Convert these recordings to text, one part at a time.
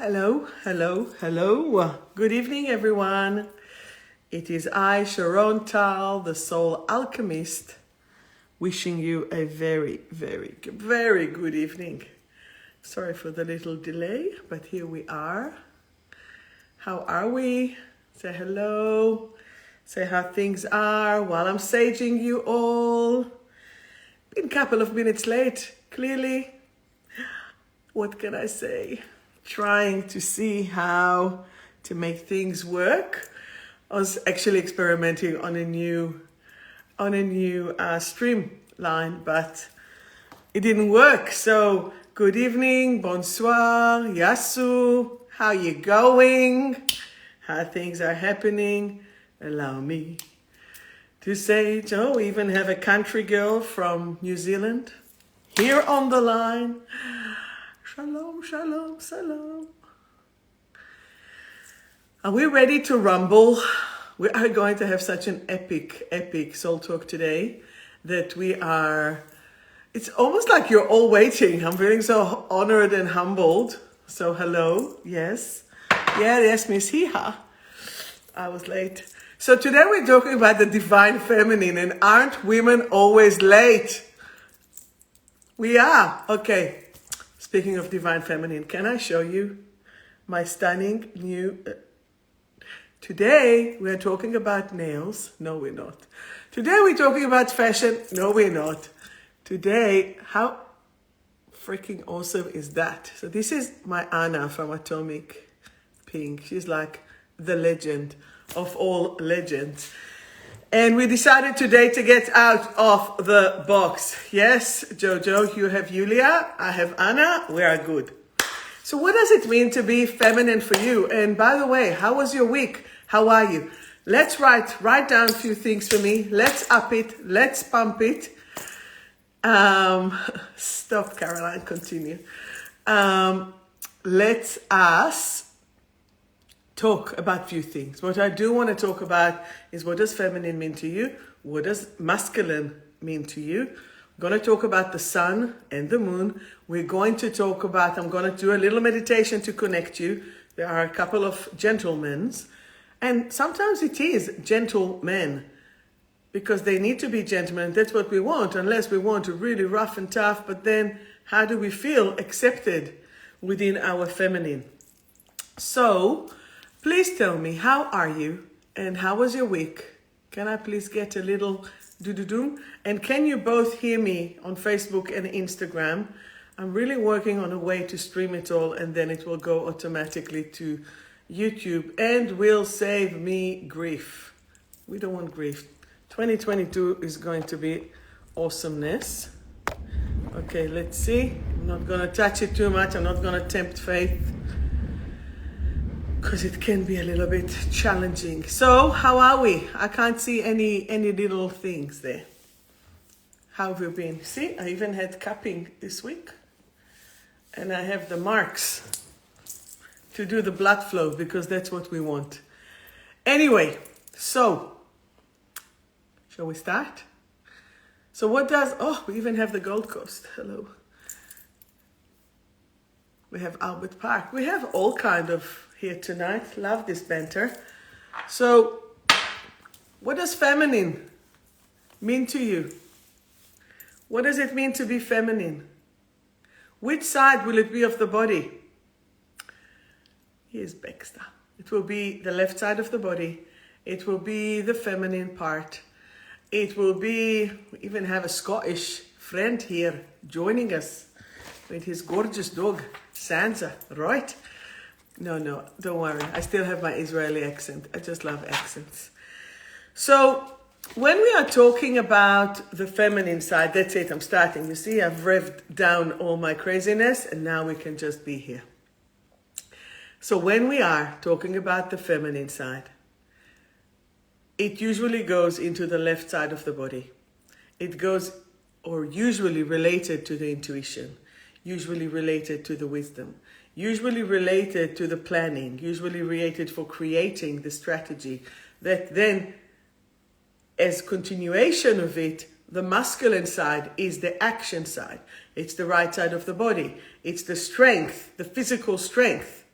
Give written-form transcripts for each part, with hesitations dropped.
Hello, hello, hello. Good evening, everyone. It is I, Sharon Tal, the soul alchemist, wishing you a very good evening. Sorry for the little delay, but here we are. How are we? Say hello. Say how things are while I'm saging you all. Been a couple of minutes late, clearly. What can I say? Trying to see how to make things work. I was actually experimenting on a new streamline, but it didn't work. So good evening, bonsoir, yasu. How you going? How things are happening? Allow me to say, oh, we even have a country girl from New Zealand here on the line. Shalom, shalom, shalom. Are we ready to rumble? We are going to have such an epic soul talk today that it's almost like you're all waiting. I'm feeling so honored and humbled. So hello, yes. Yes, Miss Hiha. I was late. So today we're talking about the divine feminine, and aren't women always late? We are. Okay. Speaking of divine feminine, can I show you my stunning new... Today, we're talking about nails. No, we're not. Today, we're talking about fashion. No, we're not. Today, how freaking awesome is that? So this is my Anna from Atomic Pink. She's like the legend of all legends. And we decided today to get out of the box. Yes, Jojo, you have Yulia, I have Anna, we are good. So what does it mean to be feminine for you? And by the way, how was your week? How are you? Let's write down a few things for me. Let's up it, let's pump it. Stop, Caroline, continue. Let us talk about a few things. What I do want to talk about is, what does feminine mean to you? What does masculine mean to you? We're going to talk about the sun and the moon. We're going to talk about, I'm going to do a little meditation to connect you. There are a couple of gentlemen, and sometimes it is gentlemen, because they need to be gentlemen. That's what we want, unless we want to really rough and tough. But then how do we feel accepted within our feminine? So please tell me, how are you and how was your week? Can I please get a little do-do-do? And can you both hear me on Facebook and Instagram? I'm really working on a way to stream it all, and then it will go automatically to YouTube and will save me grief. We don't want grief. 2022 is going to be awesomeness. Okay, let's see. I'm not going to touch it too much. I'm not going to tempt fate, because it can be a little bit challenging. So how are we? I can't see any little things there. How have you been? See, I even had cupping this week. And I have the marks to do the blood flow, because that's what we want. Anyway, so, shall we start? So we even have the Gold Coast. Hello. We have Albert Park. We have all kind of here tonight. Love this banter. So, what does feminine mean to you? What does it mean to be feminine? Which side will it be of the body? Here's 𝗵𝘃𝗲. It will be the left side of the body. It will be the feminine part. It will be, we even have a Scottish friend here joining us with his gorgeous dog, Sansa, right? No, don't worry. I still have my Israeli accent. I just love accents. So when we are talking about the feminine side, that's it, I'm starting. You see, I've revved down all my craziness, and now we can just be here. So when we are talking about the feminine side, it usually goes into the left side of the body. It goes, or usually related to the intuition, usually related to the wisdom, usually related to the planning, usually related for creating the strategy that then, as continuation of it, the masculine side is the action side. It's the right side of the body. It's the strength, the physical strength.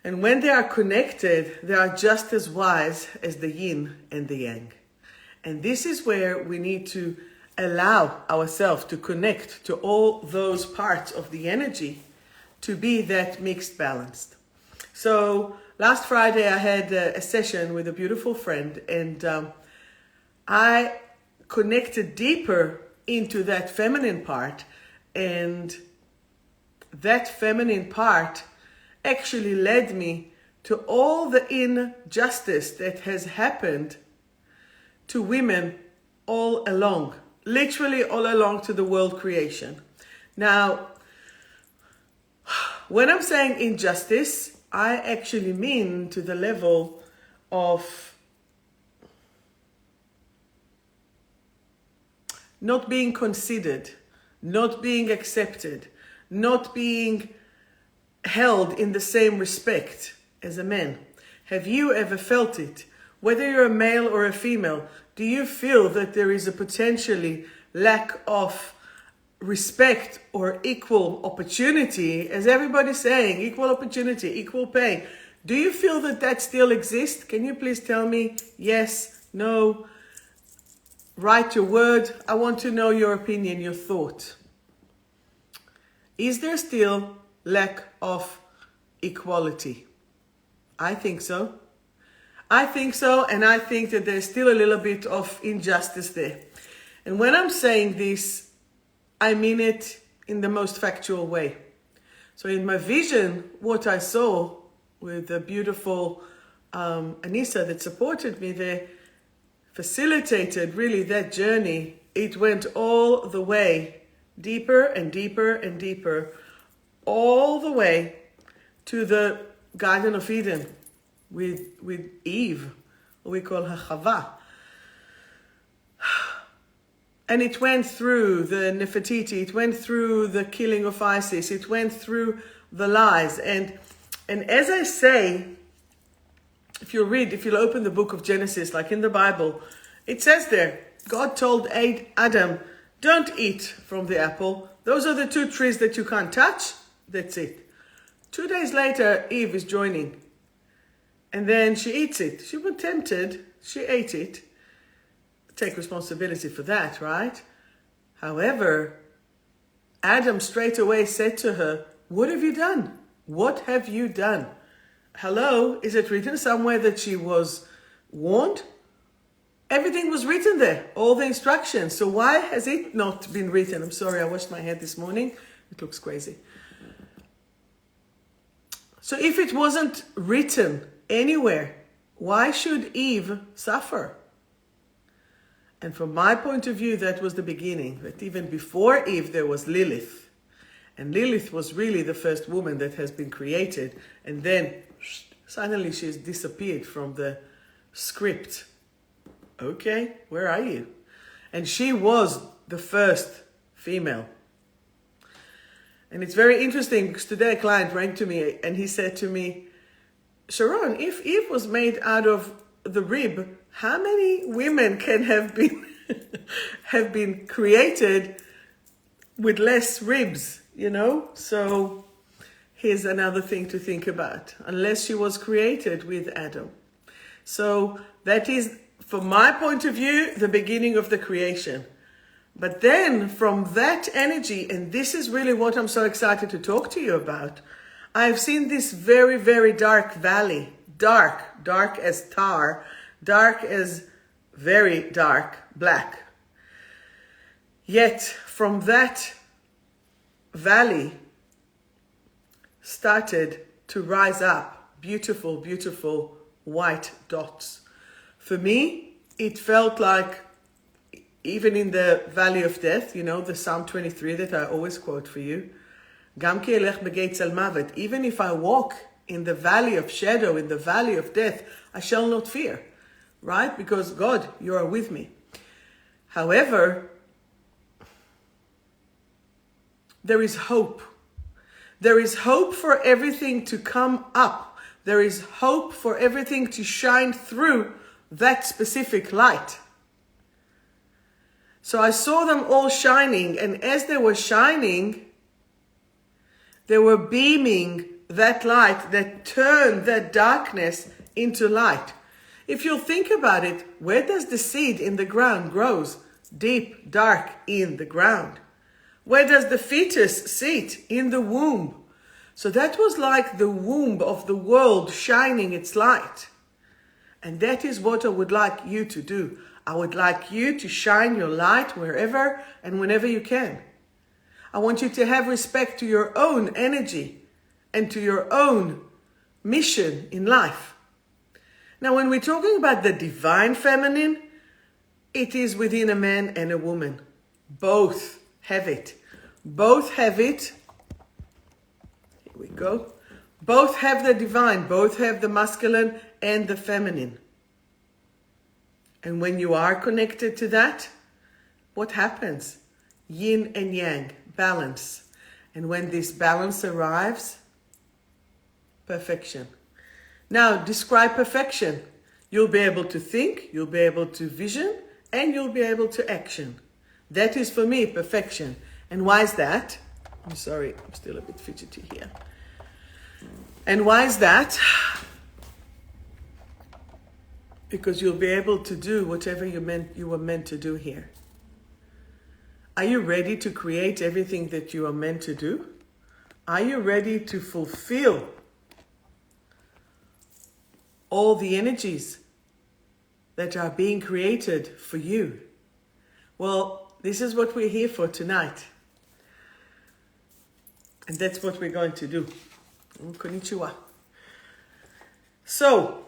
And when they are connected, they are just as wise as the yin and the yang. And this is where we need to allow ourselves to connect to all those parts of the energy to be that mixed balanced. So last Friday I had a session with a beautiful friend, and I connected deeper into that feminine part, and that feminine part actually led me to all the injustice that has happened to women all along, literally all along to the world creation. Now, when I'm saying injustice, I actually mean to the level of not being considered, not being accepted, not being held in the same respect as a man. Have you ever felt it? Whether you're a male or a female, do you feel that there is a potentially lack of respect or equal opportunity? As everybody's saying, equal opportunity, equal pay. Do you feel that that still exists? Can you please tell me yes, no? Write your word. I want to know your opinion, your thought. Is there still lack of equality? I think so. I think so, and I think that there's still a little bit of injustice there. And when I'm saying this, I mean it in the most factual way. So in my vision, what I saw with the beautiful Anissa that supported me there, facilitated really that journey. It went all the way deeper and deeper and deeper, all the way to the Garden of Eden with Eve, what we call her 𝗪𝗲. And it went through the Nefertiti, it went through the killing of Isis, it went through the lies. And as I say, if you'll open the book of Genesis, like in the Bible, it says there, God told Adam, don't eat from the apple. Those are the two trees that you can't touch. That's it. 2 days later, Eve is joining. And then she eats it. She was tempted. She ate it. Take responsibility for that, right? However, Adam straight away said to her, what have you done? What have you done? Hello, is it written somewhere that she was warned? Everything was written there, all the instructions. So why has it not been written? I'm sorry, I washed my head this morning. It looks crazy. So if it wasn't written anywhere, why should Eve suffer? And from my point of view, that was the beginning. But even before Eve, there was Lilith. And Lilith was really the first woman that has been created. And then suddenly she's disappeared from the script. Okay, where are you? And she was the first female. And it's very interesting because today a client rang to me and he said to me, Sharon, if Eve was made out of the rib, how many women can have been created with less ribs, you know? So here's another thing to think about. Unless she was created with Adam. So that is, from my point of view, the beginning of the creation. But then from that energy, and this is really what I'm so excited to talk to you about, I've seen this very, very dark valley. Dark as tar, dark as very dark black. Yet from that valley started to rise up beautiful, beautiful white dots. For me, it felt like, even in the valley of death, you know, the Psalm 23 that I always quote for you, 𝗬𝗵𝗶 𝗬𝗪, even if I walk in the valley of shadow, in the valley of death, I shall not fear, right? Because God, you are with me. However, there is hope. There is hope for everything to come up. There is hope for everything to shine through that specific light. So I saw them all shining, and as they were shining, they were beaming that light that turned that darkness into light. If you think about it, where does the seed in the ground grows? Deep, dark in the ground. Where does the fetus sit? In the womb. So that was like the womb of the world shining its light. And that is what I would like you to do. I would like you to shine your light wherever and whenever you can. I want you to have respect to your own energy and to your own mission in life. Now, when we're talking about the divine feminine, it is within a man and a woman. Both have it. Both have it. Here we go. Both have the divine. Both have the masculine and the feminine. And when you are connected to that, what happens? Yin and yang, balance. And when this balance arrives, perfection. Now, describe perfection. You'll be able to think, you'll be able to vision, and you'll be able to action. That is, for me, perfection. And why is that? I'm sorry, I'm still a bit fidgety here. And why is that? Because you'll be able to do whatever you were meant to do here. Are you ready to create everything that you are meant to do? Are you ready to fulfill all the energies that are being created for you? Well, this is what we're here for tonight. And that's what we're going to do. Konnichiwa. So,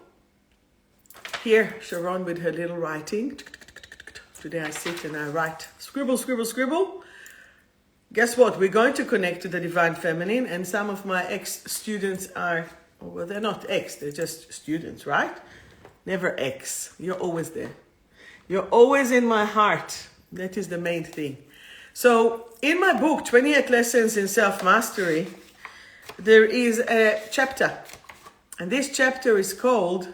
here, Sharon with her little writing. Today I sit and I write. Scribble, scribble, scribble. Guess what? We're going to connect to the divine feminine, and some of my ex-students are, well, they're not ex, they're just students, right? Never ex. You're always there. You're always in my heart. That is the main thing. So, in my book, 28 Lessons in Self-Mastery, there is a chapter. And this chapter is called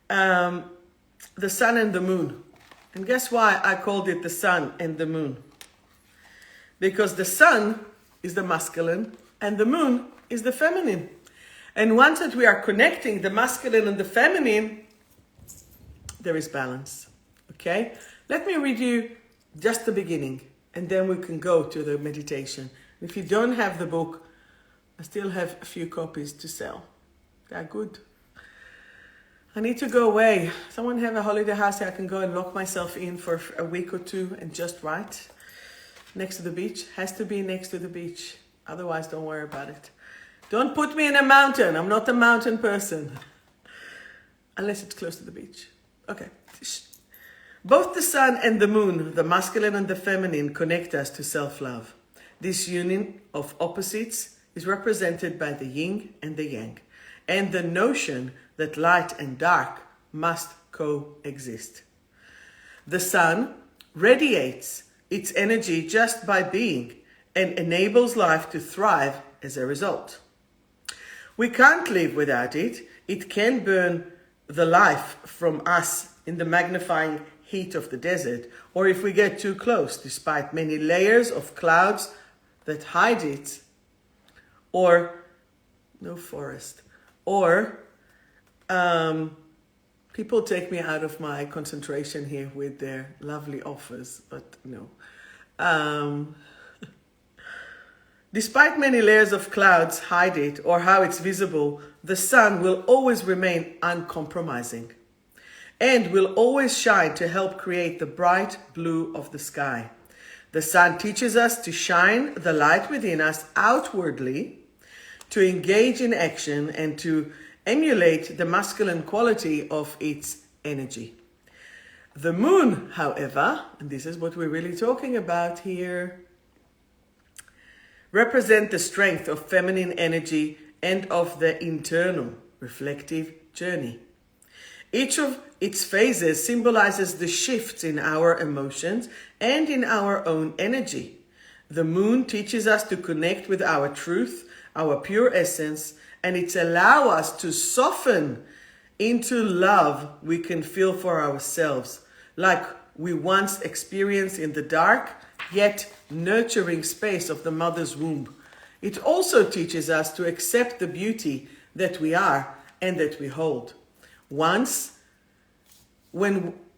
The Sun and the Moon. And guess why I called it The Sun and the Moon? Because the sun is the masculine and the moon is the feminine. And once that we are connecting the masculine and the feminine, there is balance. Okay? Let me read you just the beginning, and then we can go to the meditation. If you don't have the book, I still have a few copies to sell. They're good. I need to go away. Someone have a holiday house I can go and lock myself in for a week or two and just write. Next to the beach. Has to be next to the beach. Otherwise, don't worry about it. Don't put me in a mountain. I'm not a mountain person. Unless it's close to the beach. Okay. Both the sun and the moon, the masculine and the feminine, connect us to self-love. This union of opposites is represented by the yin and the yang, and the notion that light and dark must coexist. The sun radiates its energy just by being and enables life to thrive as a result. We can't live without it. It can burn the life from us in the magnifying heat of the desert, or if we get too close, despite many layers of clouds that hide it, or no forest, or people take me out of my concentration here with their lovely offers, but no. Despite many layers of clouds hide it, or how it's visible, the sun will always remain uncompromising and will always shine to help create the bright blue of the sky. The sun teaches us to shine the light within us outwardly, to engage in action, and to emulate the masculine quality of its energy. The moon, however, and this is what we're really talking about here, represent the strength of feminine energy and of the internal reflective journey. Each of its phases symbolizes the shifts in our emotions and in our own energy. The moon teaches us to connect with our truth, our pure essence, and it's allow us to soften into love we can feel for ourselves, like we once experienced in the dark, yet nurturing space of the mother's womb. It also teaches us to accept the beauty that we are and that we hold. When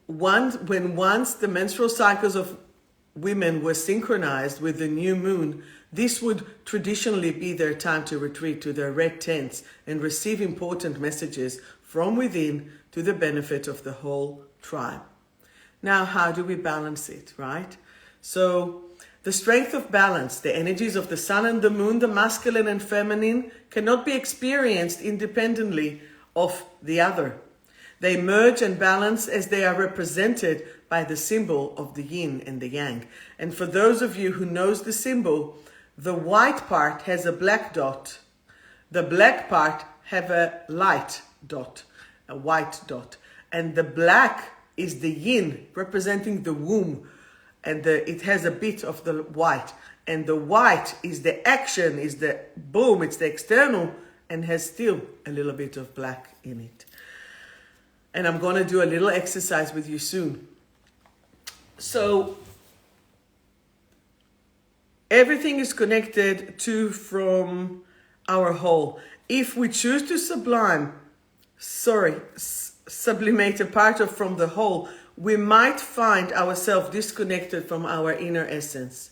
once the menstrual cycles of women were synchronized with the new moon, this would traditionally be their time to retreat to their red tents and receive important messages from within to the benefit of the whole tribe. Now, how do we balance it, right? So, the strength of balance, the energies of the sun and the moon, the masculine and feminine, cannot be experienced independently of the other. They merge and balance as they are represented by the symbol of the yin and the yang. And for those of you who knows the symbol, the white part has a black dot. The black part have a light dot, a white dot. And the black is the yin, representing the womb. And it has a bit of the white. And the white is the action, is the boom, it's the external, and has still a little bit of black in it. And I'm going to do a little exercise with you soon. So, everything is connected to from our whole. If we choose to sublimate a part of from the whole, we might find ourselves disconnected from our inner essence.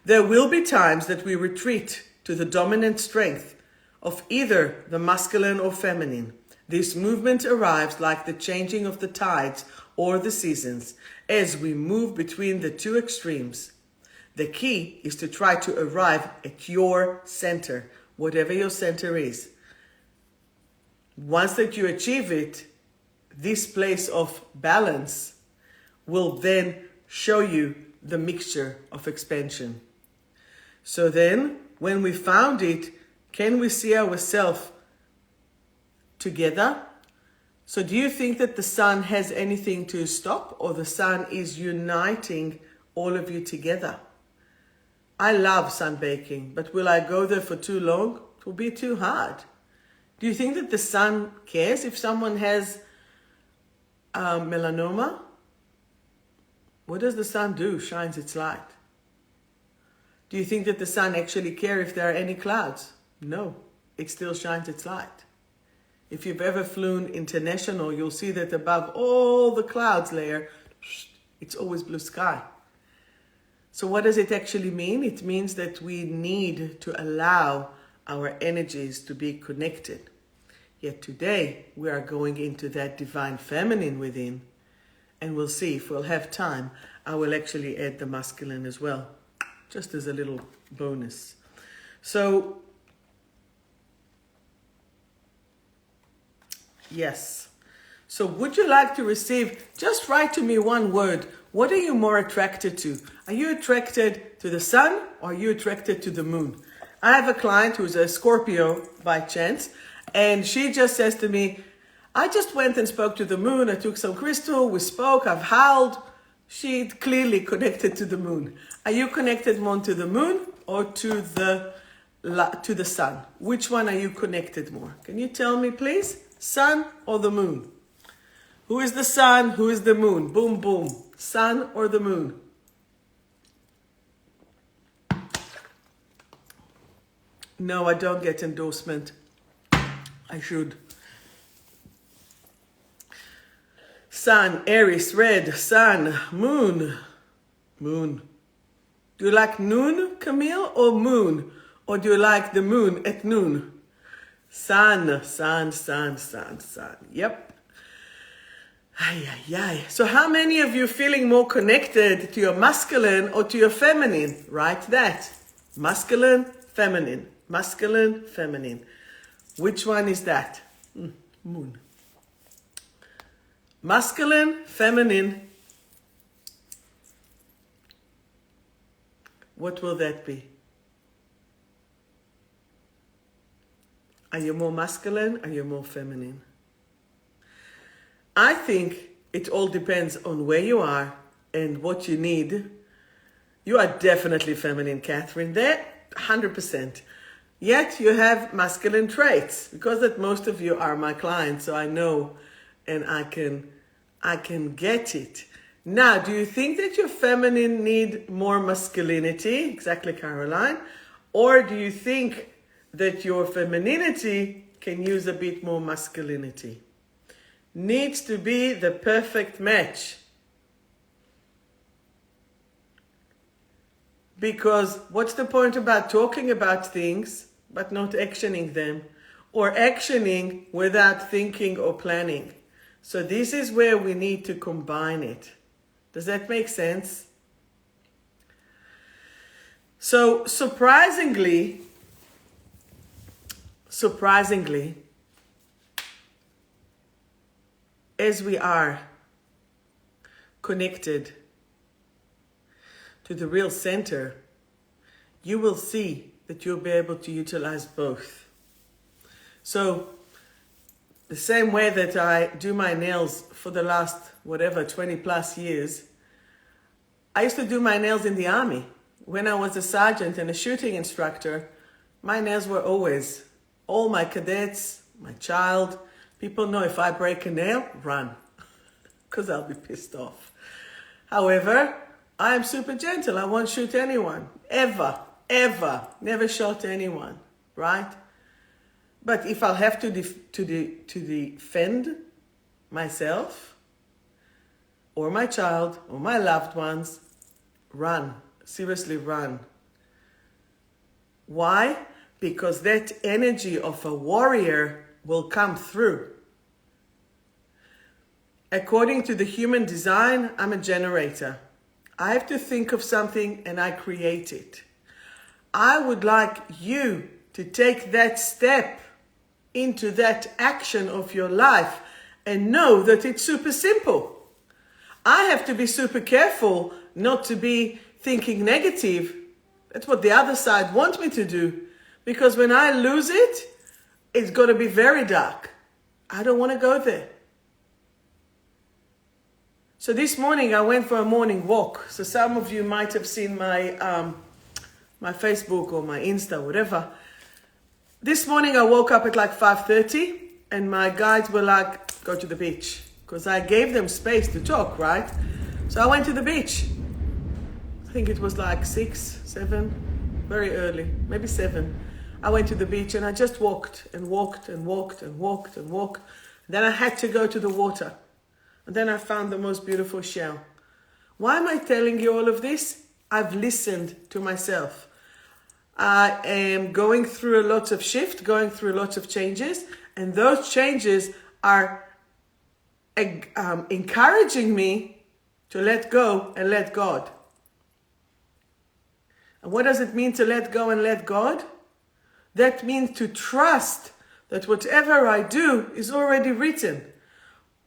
There will be times that we retreat to the dominant strength of either the masculine or feminine. This movement arrives like the changing of the tides or the seasons as we move between the two extremes. The key is to try to arrive at your center, whatever your center is. Once that you achieve it, this place of balance will then show you the mixture of expansion. So then, when we found it, can we see ourselves together? So do you think that the sun has anything to stop, or the sun is uniting all of you together? I love sunbaking, but will I go there for too long? It will be too hard. Do you think that the sun cares if someone has melanoma? What does the sun do? Shines its light. Do you think that the sun actually cares if there are any clouds? No, it still shines its light. If you've ever flown international, you'll see that above all the clouds layer, it's always blue sky. So what does it actually mean? It means that we need to allow our energies to be connected. Yet today, we are going into that divine feminine within, and we'll see if we'll have time. I will actually add the masculine as well, just as a little bonus. So, yes. So would you like to receive, just write to me one word. What are you more attracted to? Are you attracted to the sun, or are you attracted to the moon? I have a client who's a Scorpio by chance, and she just says to me, I just went and spoke to the moon. I took some crystal, we spoke, I've howled. She clearly connected to the moon. Are you connected more to the moon or to the sun? Which one are you connected more? Can you tell me, please? Sun or the moon? Who is the sun? Who is the moon? Boom, boom. Sun or the moon? No, I don't get endorsement. I should. Sun, Aries, red, sun, moon, moon. Do you like noon, Camille, or moon? Or do you like the moon at noon? Sun, sun, sun, sun, sun. Yep. Ay, ay, ay. So how many of you feeling more connected to your masculine or to your feminine? Write that. Masculine, feminine. Masculine, feminine. Which one is that? Moon. Masculine, feminine. What will that be? Are you more masculine? Are you more feminine? I think it all depends on where you are and what you need. You are definitely feminine, Catherine. There, 100%. Yet you have masculine traits, because that most of you are my clients, so I know and I can get it. Now, do you think that your feminine need more masculinity? Exactly, Caroline. Or do you think that your femininity can use a bit more masculinity? Needs to be the perfect match. Because what's the point about talking about things but not actioning them, or actioning without thinking or planning? So this is where we need to combine it. Does that make sense? So surprisingly, as we are connected to the real center, you will see that you'll be able to utilize both. So the same way that I do my nails for the last, 20 plus years, I used to do my nails in the army. When I was a sergeant and a shooting instructor, my nails were always, all my cadets, my child, people know if I break a nail, run, because I'll be pissed off. However, I am super gentle. I won't shoot anyone, ever, never shot anyone, right? But if I'll have to defend myself or my child or my loved ones, run, seriously run. Why? Because that energy of a warrior will come through. According to the human design, I'm a generator. I have to think of something and I create it. I would like you to take that step into that action of your life and know that it's super simple. I have to be super careful not to be thinking negative. That's what the other side wants me to do. Because when I lose it, it's going to be very dark. I don't want to go there. So this morning I went for a morning walk. So some of you might have seen my Facebook or my Insta, whatever. This morning I woke up at like 5:30 and my guides were like, go to the beach. Because I gave them space to talk, right? So I went to the beach. I think it was like 6, 7, very early, maybe 7. I went to the beach and I just walked and walked and walked and walked and walked. Then I had to go to the water. And then I found the most beautiful shell. Why am I telling you all of this? I've listened to myself. I am going through a lot of shift, going through lots of changes, and those changes are encouraging me to let go and let God. And what does it mean to let go and let God? That means to trust that whatever I do is already written.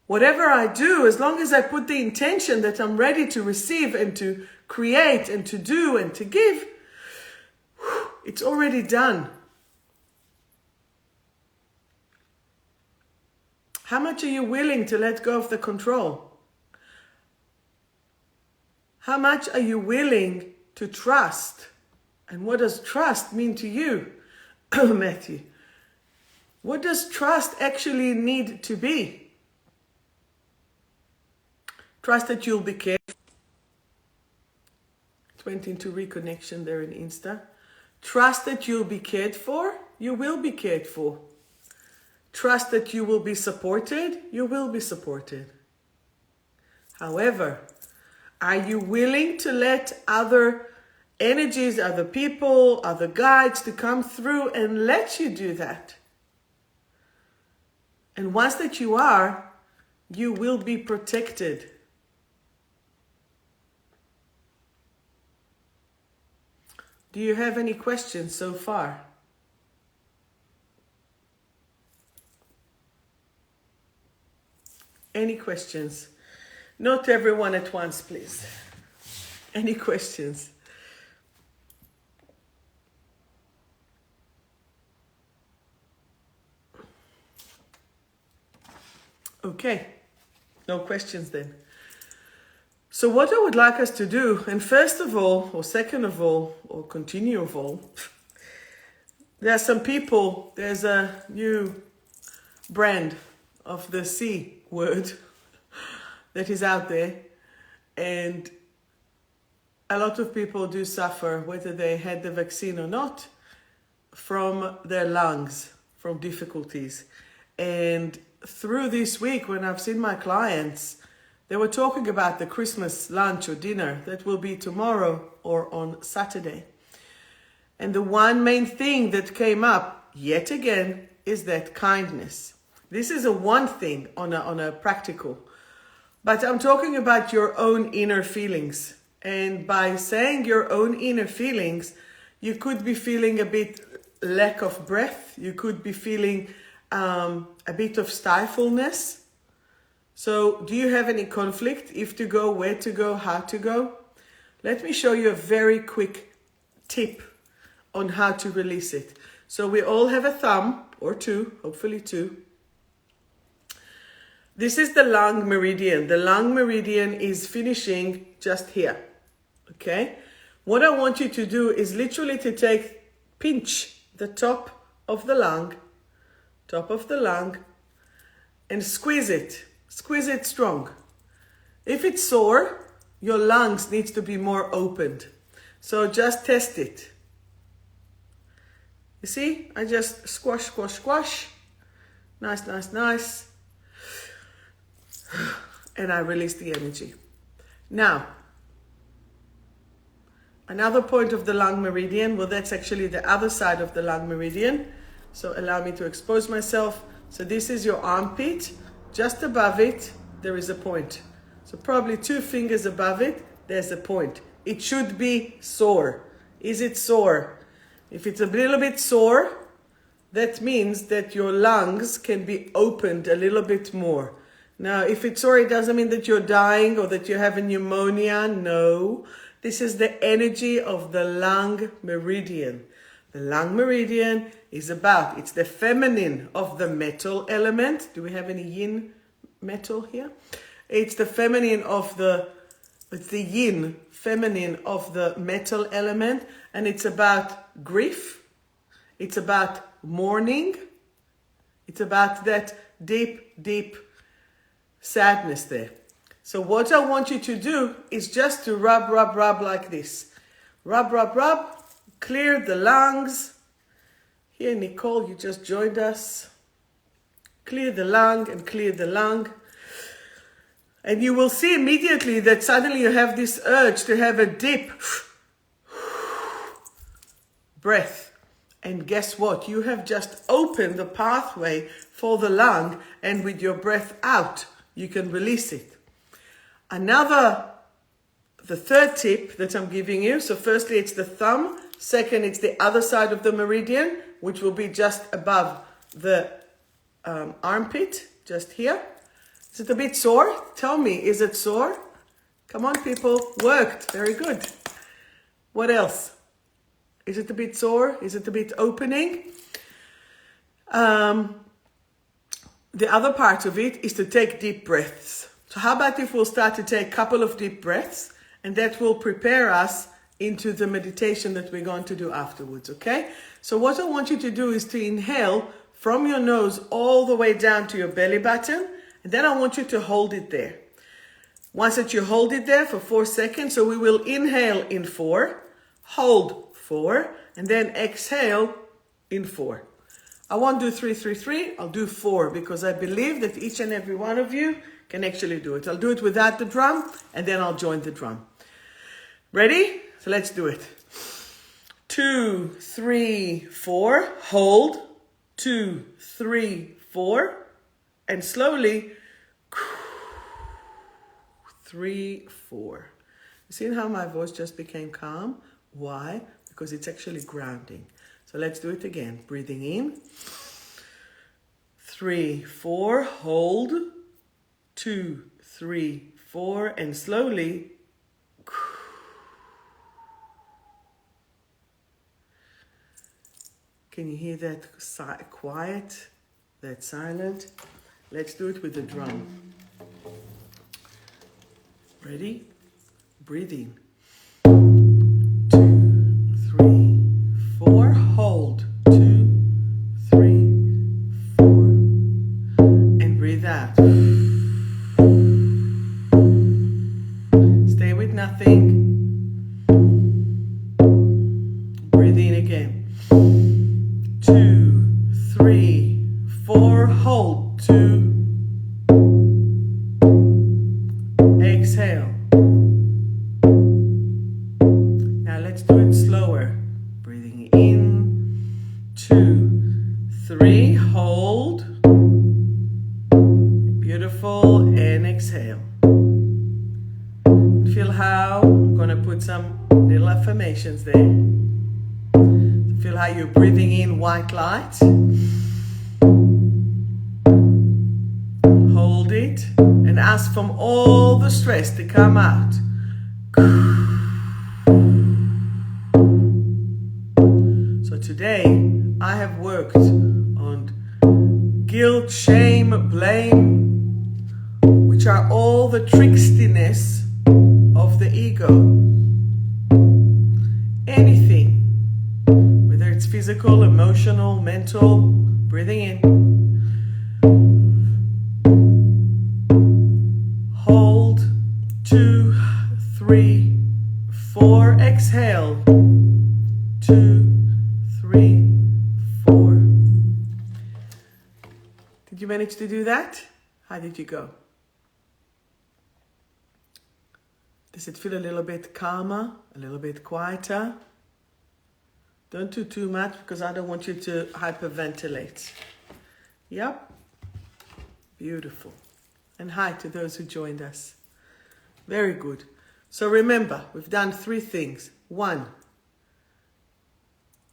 Whatever I do, as long as I put the intention that I'm ready to receive and to create and to do and to give, it's already done. How much are you willing to let go of the control? How much are you willing to trust? And what does trust mean to you, Matthew? What does trust actually need to be? Trust that you'll be cared for. It went into reconnection there in Insta. Trust that you'll be cared for. You will be cared for. Trust that you will be supported. You will be supported. However, are you willing to let other energies, other people, other guides to come through and let you do that? And once that you are, you will be protected. Do you have any questions so far? Any questions? Not everyone at once, please. Any questions? Okay, no questions then. So what I would like us to do, and first of all, or second of all, or continue of all, there are some people, there's a new brand of the C word that is out there, and a lot of people do suffer, whether they had the vaccine or not, from their lungs, from difficulties. And through this week, when I've seen my clients, they were talking about the Christmas lunch or dinner that will be tomorrow or on Saturday. And the one main thing that came up yet again is that kindness. This is a one thing on a practical, but I'm talking about your own inner feelings. And by saying your own inner feelings, you could be feeling a bit lack of breath. You could be feeling a bit of stifleness. So do you have any conflict? If to go, where to go, how to go? Let me show you a very quick tip on how to release it. So we all have a thumb, or two, hopefully two. This is the lung meridian. The lung meridian is finishing just here, okay? What I want you to do is literally to pinch the top of the lung, and squeeze it strong. If it's sore, your lungs needs to be more opened. So just test it. You see, I just squash, squash, squash. Nice, nice, nice. And I release the energy. Now, another point of the lung meridian, well, that's actually the other side of the lung meridian. So allow me to expose myself. So this is your armpit. Just above it, there is a point. So probably 2 fingers above it, there's a point. It should be sore. Is it sore? If it's a little bit sore, that means that your lungs can be opened a little bit more. Now, if it's sore, it doesn't mean that you're dying or that you have a pneumonia. No, this is the energy of the lung meridian. The lung meridian is it's the feminine of the metal element. Do we have any yin metal here? It's the feminine of it's the yin feminine of the metal element. And it's about grief. It's about mourning. It's about that deep, deep sadness there. So what I want you to do is just to rub like this. Rub, clear the lungs. Here, Nicole, you just joined us. Clear the lung and clear the lung. And you will see immediately that suddenly you have this urge to have a deep breath. And guess what? You have just opened the pathway for the lung, and with your breath out, you can release it. The third tip that I'm giving you, so firstly it's the thumb, second it's the other side of the meridian, which will be just above the armpit, just here. Is it a bit sore? Tell me, is it sore? Come on people, worked, very good. What else? Is it a bit sore? Is it a bit opening? The other part of it is to take deep breaths. So how about if we'll start to take a couple of deep breaths, and that will prepare us into the meditation that we're going to do afterwards, okay? So what I want you to do is to inhale from your nose all the way down to your belly button, and then I want you to hold it there. Once that you hold it there for 4 seconds, so we will inhale in 4, hold 4, and then exhale in 4. I won't do 3, 3, 3, I'll do 4 because I believe that each and every one of you can actually do it. I'll do it without the drum and then I'll join the drum. Ready? So let's do it. 2, 3, 4, hold, 2, 3, 4, and slowly 3, 4. You see how my voice just became calm? Why? Because it's actually grounding. So let's do it again. Breathing in. 3, 4, hold. 2, 3, 4, and slowly. Can you hear that quiet, that silent? Let's do it with the drum. Ready? Breathe in. 2, 3, 4, hold. 2, 3, 4, and breathe out. Stay with nothing. 2, 3, hold. Beautiful, and exhale. Feel how I'm going to put some little affirmations there. Feel how you're breathing in white light. Hold it and ask from all the stress to come out. So today I have worked on guilt, shame, blame, which are all the trickstiness of the ego. Anything, whether it's physical, emotional, mental, breathing in. Hold, 2, 3, 4, exhale, 2, 3, 4. Did you manage to do that? How did you go? Does it feel a little bit calmer, a little bit quieter? Don't do too much because I don't want you to hyperventilate. Yep. Beautiful. And hi to those who joined us. Very good. So remember, we've done 3 things. 1,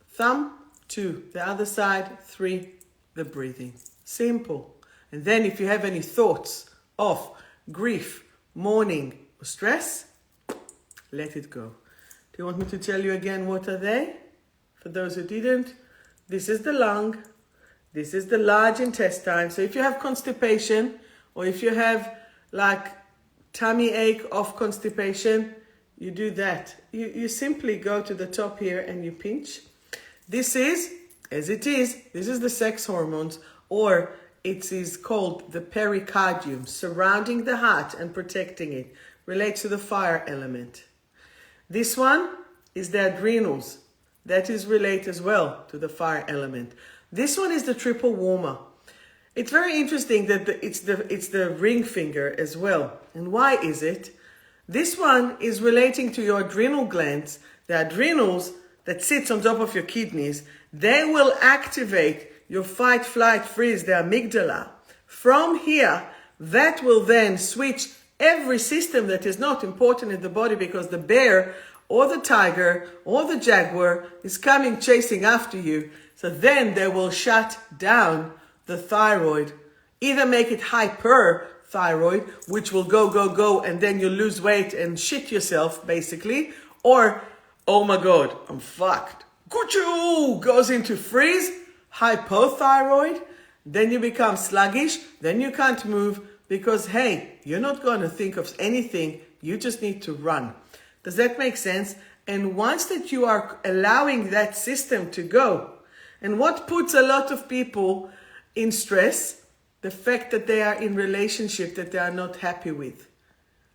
thumb. 2, the other side. 3, the breathing. Simple. And then if you have any thoughts of grief, mourning, or stress, let it go. Do you want me to tell you again what are they? For those who didn't, this is the lung, this is the large intestine. So if you have constipation, or if you have like tummy ache of constipation, you do that. You simply go to the top here and you pinch. This is, as it is, this is the sex hormones, or it is called the pericardium, surrounding the heart and protecting it. Relates to the fire element. This one is the adrenals. That is related as well to the fire element. This one is the 𝗵𝗶𝗀. It's very interesting that it's the ring finger as well. And why is it? This one is relating to your adrenal glands. The adrenals that sits on top of your kidneys, they will activate your fight, flight, freeze, the amygdala. From here, that will then switch every system that is not important in the body because the bear or the tiger or the jaguar is coming chasing after you. So then they will shut down the thyroid, either make it hyperthyroid, which will go, and then you lose weight and shit yourself basically, or, oh my God, I'm fucked. Kuchu goes into freeze, hypothyroid, then you become sluggish, then you can't move, because, hey, you're not going to think of anything. You just need to run. Does that make sense? And once that you are allowing that system to go, and what puts a lot of people in stress, the fact that they are in relationship that they are not happy with.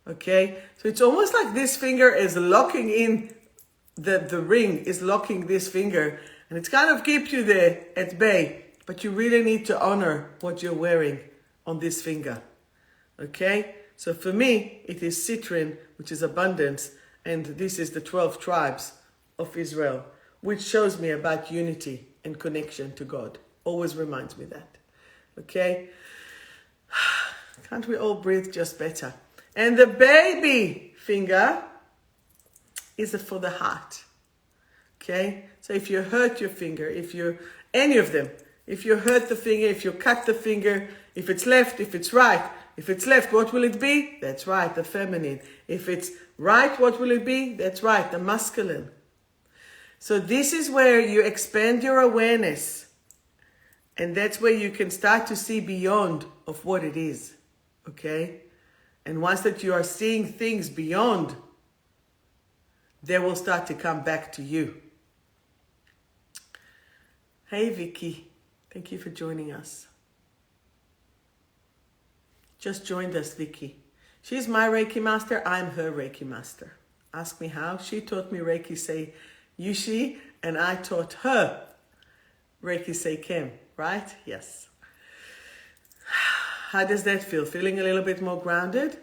Okay? So it's almost like this finger is locking in, the ring is locking this finger, and it's kind of keep you there at bay, but you really need to honor what you're wearing on this finger. Okay, so for me, it is citrin, which is abundance, and this is the 12 tribes of Israel, which shows me about unity and connection to God. Always reminds me that. Okay, can't we all breathe just better? And the baby finger is for the heart. Okay, so if you hurt your finger, if you, any of them, if you hurt the finger, if you cut the finger, if it's left, if it's right. If it's left, what will it be? That's right, the feminine. If it's right, what will it be? That's right, the masculine. So this is where you expand your awareness. And that's where you can start to see beyond of what it is. Okay? And once that you are seeing things beyond, they will start to come back to you. Hey, Vicky. Thank you for joining us. Just joined us, Vicky. She's my Reiki master. I'm her Reiki master. Ask me how. She taught me Reiki say 𝗍𝗔, and I taught her Reiki say 𝗵, right? Yes. How does that feel? Feeling a little bit more grounded?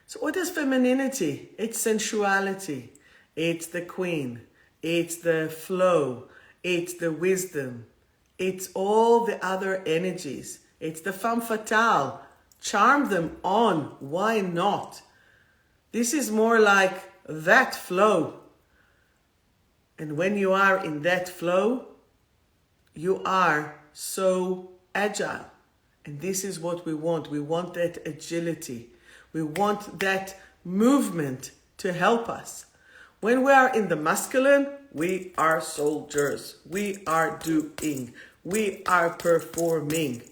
So what is femininity? It's sensuality. It's the queen. It's the flow. It's the wisdom. It's all the other energies. It's the femme fatale. Charm them on. Why not? This is more like that flow. And when you are in that flow, you are so agile. And this is what we want. We want that agility. We want that movement to help us. When we are in the masculine, we are soldiers. We are doing. We are performing.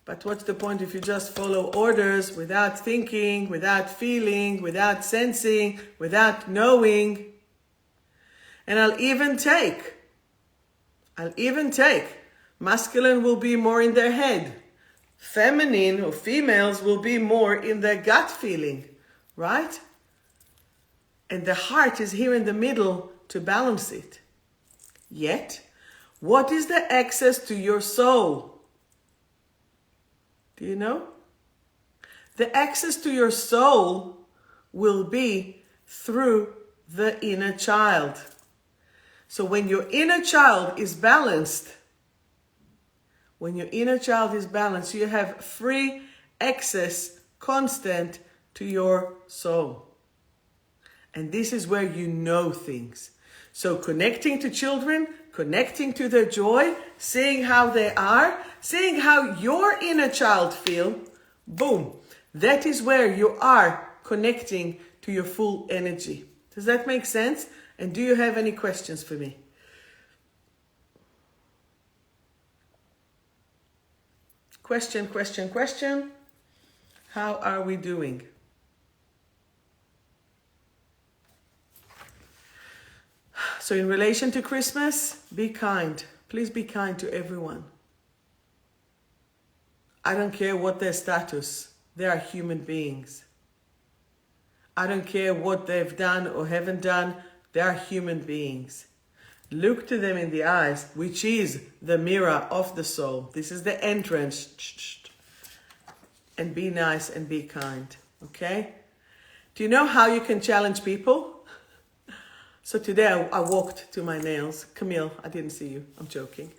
But what's the point if you just follow orders without thinking, without feeling, without sensing, without knowing? And I'll even take, masculine will be more in their head. Feminine or females will be more in their gut feeling, right? And the heart is here in the middle to balance it. Yet, what is the access to your soul? Do you know? The access to your soul will be through the inner child. So when your inner child is balanced, you have free access, constant, to your soul. And this is where you know things. So connecting to children, connecting to their joy, seeing how they are, seeing how your inner child feel, boom. That is where you are connecting to your full energy. Does that make sense? And do you have any questions for me? Question. How are we doing? So in relation to Christmas, be kind. Please be kind to everyone. I don't care what their status. They are human beings. I don't care what they've done or haven't done. They are human beings. Look to them in the eyes, which is the mirror of the soul. This is the entrance. And be nice and be kind. Okay? Do you know how you can challenge people? So today I walked to my nails. Camille, I didn't see you. I'm joking.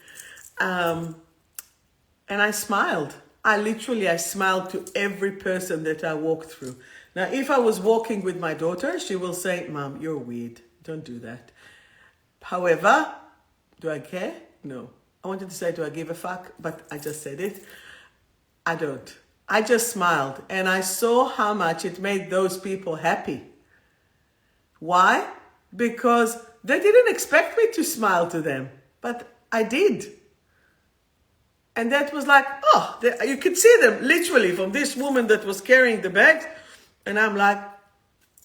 And I smiled. I smiled to every person that I walked through. Now, if I was walking with my daughter, she will say, Mom, you're weird. Don't do that. However, do I care? No. I wanted to say, do I give a fuck? But I just said it. I don't. I just smiled. And I saw how much it made those people happy. Why? Because they didn't expect me to smile to them. But I did. And that was like, oh, you could see them literally from this woman that was carrying the bags. And I'm like,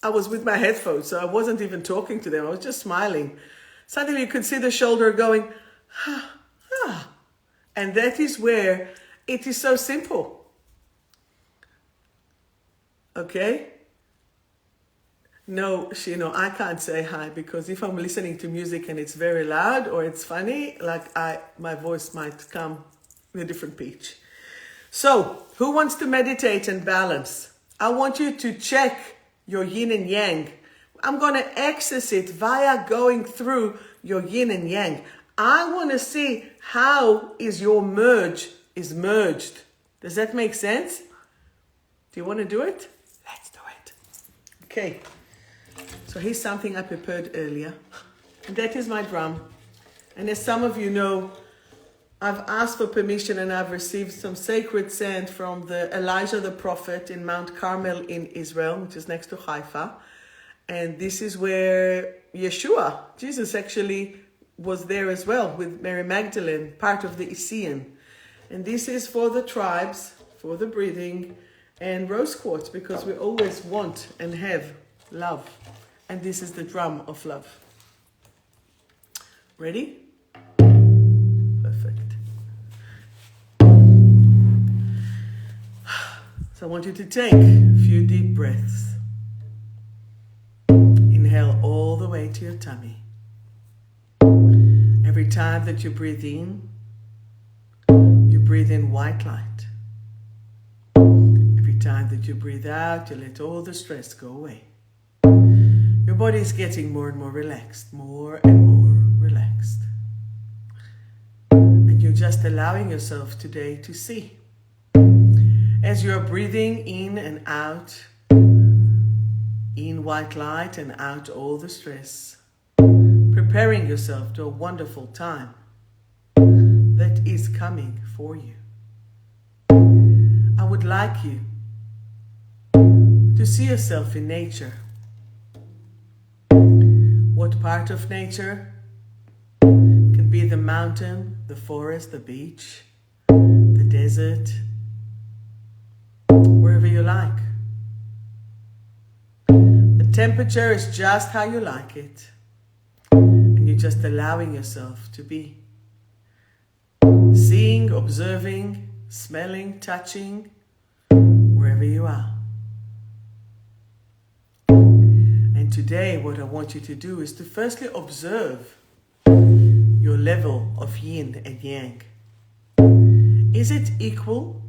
I was with my headphones, so I wasn't even talking to them. I was just smiling. Suddenly you could see the shoulder going, And that is where it is so simple. Okay? No, I can't say hi because if I'm listening to music and it's very loud or it's funny, my voice might come in a different pitch. So, who wants to meditate and balance? I want you to check your yin and yang. I'm going to access it via going through your yin and yang. I want to see how is your merged. Does that make sense? Do you want to do it? Let's do it. Okay. So here's something I prepared earlier. And that is my drum. And as some of you know, I've asked for permission and I've received some sacred sand from the Elijah the prophet in Mount Carmel in Israel, which is next to Haifa. And this is where Yeshua, Jesus actually was there as well with Mary Magdalene, part of the Essene. And this is for the tribes, for the breathing, and rose quartz, because we always want and have love. And this is the drum of love. Ready? Perfect. So I want you to take a few deep breaths. Inhale all the way to your tummy. Every time that you breathe in white light. Every time that you breathe out, you let all the stress go away. Your body is getting more and more relaxed, more and more relaxed. And you're just allowing yourself today to see. As you are breathing in and out, in white light and out all the stress, preparing yourself to a wonderful time that is coming for you. I would like you to see yourself in nature. What part of nature? Can be the mountain, the forest, the beach, the desert, wherever you like. The temperature is just how you like it, and you're just allowing yourself to be. Seeing, observing, smelling, touching, wherever you are. And today what I want you to do is to firstly observe your level of yin and yang. Is it equal?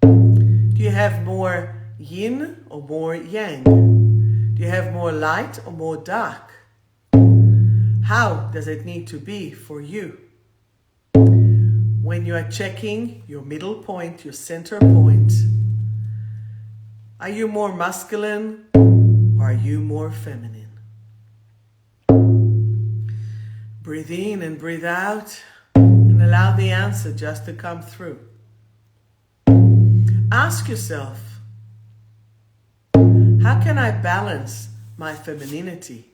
Do you have more yin or more yang? Do you have more light or more dark? How does it need to be for you? When you are checking your middle point, your center point, are you more masculine or are you more feminine? Breathe in and breathe out and allow the answer just to come through. Ask yourself, how can I balance my femininity?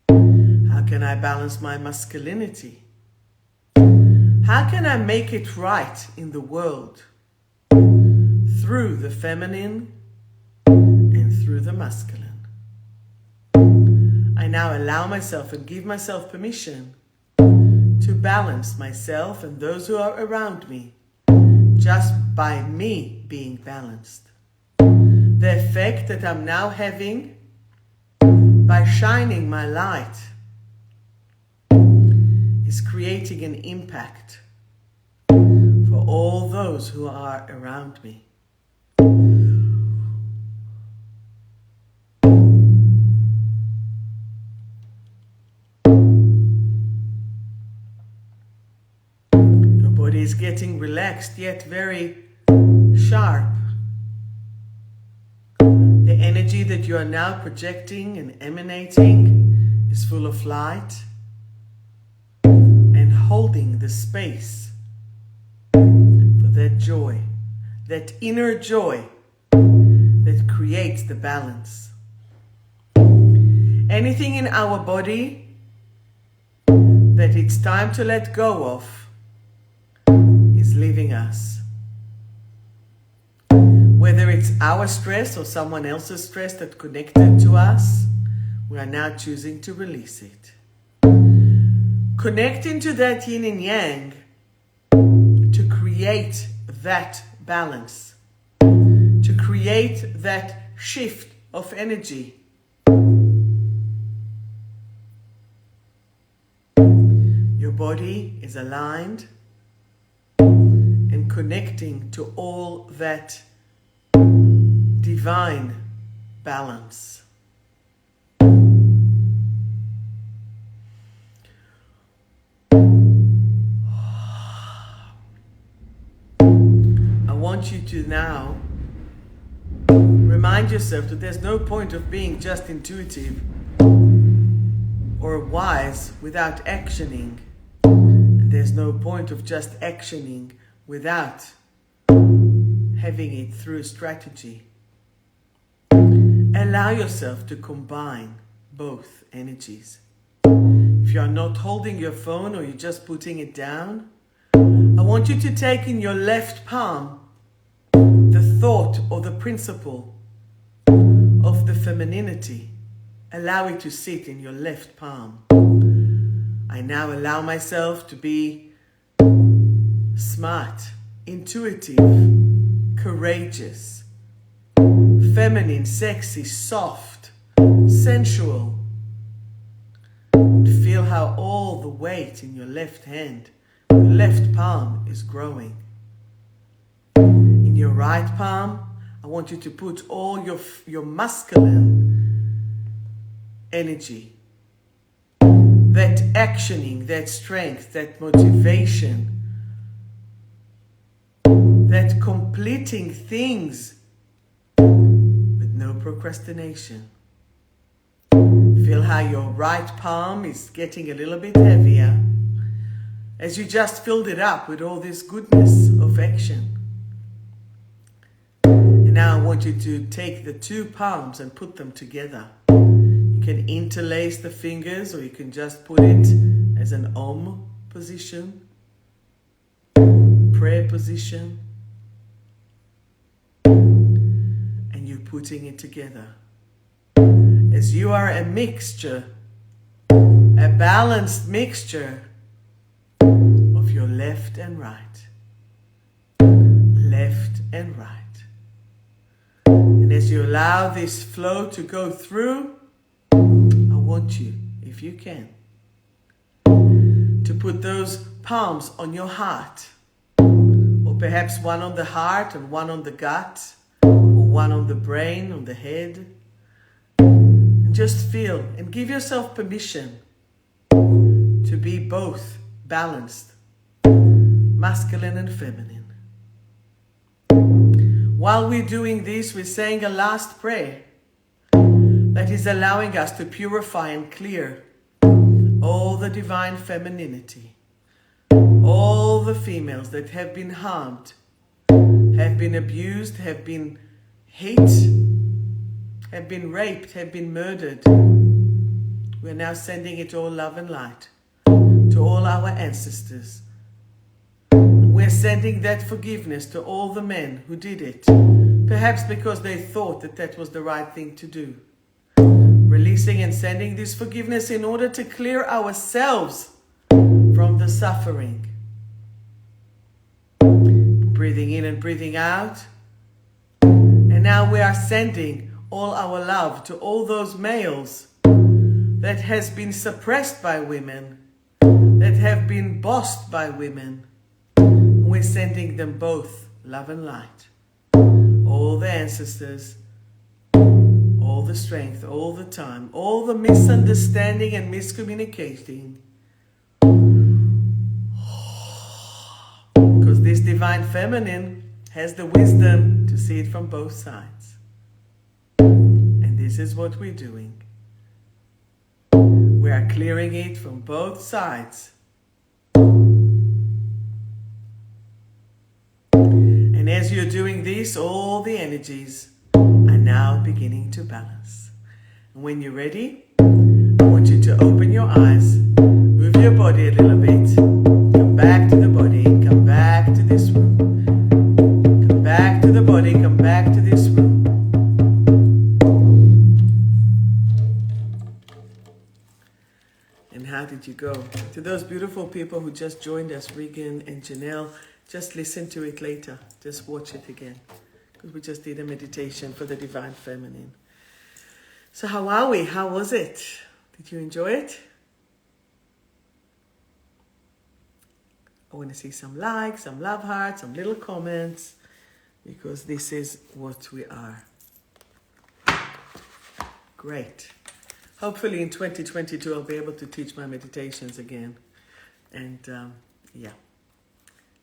How can I balance my masculinity? How can I make it right in the world through the feminine and through the masculine? I now allow myself and give myself permission to balance myself and those who are around me just by me being balanced. The effect that I'm now having by shining my light is creating an impact for all those who are around me. Your body is getting relaxed yet very sharp. The energy that you are now projecting and emanating is full of light and holding the space for that joy, that inner joy that creates the balance. Anything in our body that it's time to let go of is leaving us. Whether it's our stress or someone else's stress that connected to us, we are now choosing to release it. Connect into that yin and yang to create that balance, to create that shift of energy. Your body is aligned and connecting to all that divine balance. I want you to now remind yourself that there's no point of being just intuitive or wise without actioning. And there's no point of just actioning without having it through strategy. Allow yourself to combine both energies. If you are not holding your phone or you're just putting it down, I want you to take in your left palm the thought or the principle of the femininity. Allow it to sit in your left palm. I now allow myself to be smart, intuitive, courageous, feminine, sexy, soft, sensual. Feel how all the weight in your left hand, your left palm is growing. In your right palm, I want you to put all your masculine energy, that actioning, that strength, that motivation, that completing things with no procrastination. Feel how your right palm is getting a little bit heavier as you just filled it up with all this goodness of action. And now I want you to take the two palms and put them together. You can interlace the fingers, or you can just put it as an Om position, prayer position, and you're putting it together. As you are a mixture, a balanced mixture of your left and right, left and right. And as you allow this flow to go through, I want you, if you can, to put those palms on your heart, or perhaps one on the heart and one on the gut, or one on the brain, on the head. Just feel and give yourself permission to be both balanced, masculine and feminine. While we're doing this, we're saying a last prayer that is allowing us to purify and clear all the divine femininity, all the females that have been harmed, have been abused, have been hate, have been raped, have been murdered. We're now sending it all love and light to all our ancestors. We're sending that forgiveness to all the men who did it, perhaps because they thought that that was the right thing to do. Releasing and sending this forgiveness in order to clear ourselves from the suffering. Breathing in and breathing out. And now we are sending all our love to all those males that has been suppressed by women, that have been bossed by women. We're sending them both love and light. All the ancestors, all the strength, all the time, all the misunderstanding and miscommunicating. Because this divine feminine has the wisdom to see it from both sides. This is what we're doing. We are clearing it from both sides. And as you're doing this, all the energies are now beginning to balance. And when you're ready, I want you to open your eyes, move your body a little bit, come back to the body, come back to this room. Come back to the body, come back to this room. How did you go? To those beautiful people who just joined us, Regan and Janelle, just listen to it later. Just watch it again. Because we just did a meditation for the Divine Feminine. So how are we? How was it? Did you enjoy it? I want to see some likes, some love hearts, some little comments. Because this is what we are. Great. Hopefully in 2022, I'll be able to teach my meditations again. And yeah,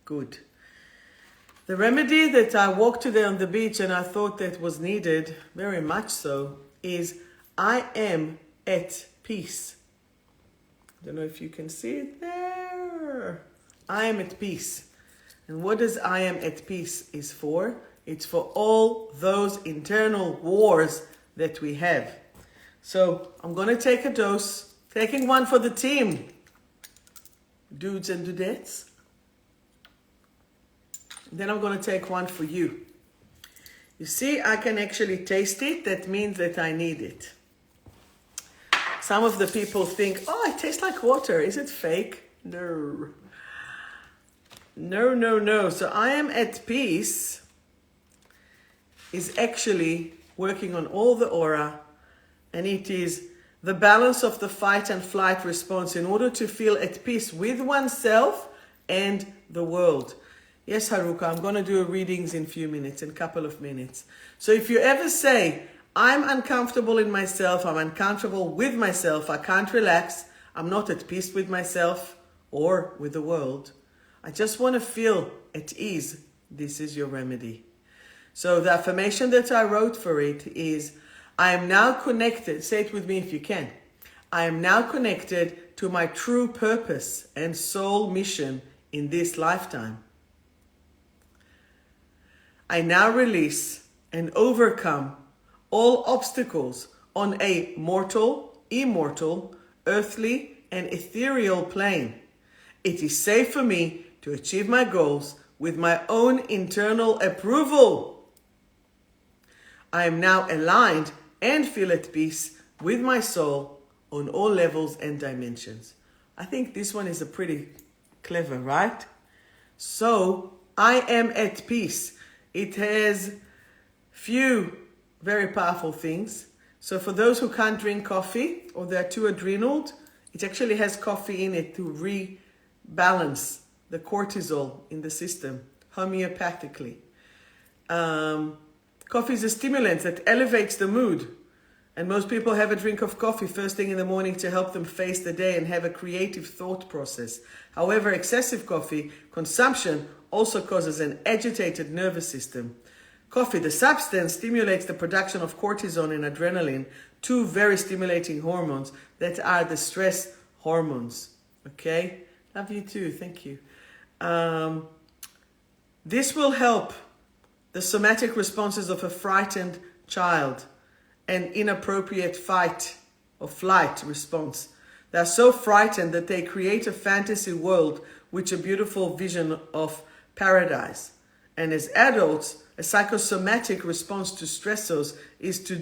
good. The remedy that I walked today on the beach and I thought that was needed, very much so, is I am at peace. I don't know if you can see it there. I am at peace. And what does I am at peace is for? It's for all those internal wars that we have. So I'm going to take a dose, taking one for the team, dudes and dudettes. Then I'm going to take one for you. You see, I can actually taste it. That means that I need it. Some of the people think, oh, it tastes like water. Is it fake? No. No, no, no. So I am at peace is actually working on all the aura. And it is the balance of the fight and flight response in order to feel at peace with oneself and the world. Yes, Haruka, I'm going to do readings in a couple of minutes. So if you ever say, I'm uncomfortable in myself, I'm uncomfortable with myself, I can't relax, I'm not at peace with myself or with the world, I just want to feel at ease this is your remedy. So the affirmation that I wrote for it is, I am now connected, say it with me if you can. I am now connected to my true purpose and soul mission in this lifetime. I now release and overcome all obstacles on a mortal, immortal, earthly, and ethereal plane. It is safe for me to achieve my goals with my own internal approval. I am now aligned and feel at peace with my soul on all levels and dimensions. I think this one is a pretty clever, right? So, I am at peace. It has few very powerful things. So for those who can't drink coffee or they're too adrenal, it actually has coffee in it to rebalance the cortisol in the system homeopathically. Coffee is a stimulant that elevates the mood. And most people have a drink of coffee first thing in the morning to help them face the day and have a creative thought process. However, excessive coffee consumption also causes an agitated nervous system. Coffee, the substance, stimulates the production of cortisol and adrenaline, two very stimulating hormones that are the stress hormones. Okay? Love you too. Thank you. This will help the somatic responses of a frightened child and inappropriate fight or flight response. They are so frightened that they create a fantasy world with a beautiful vision of paradise. And as adults, a psychosomatic response to stressors is to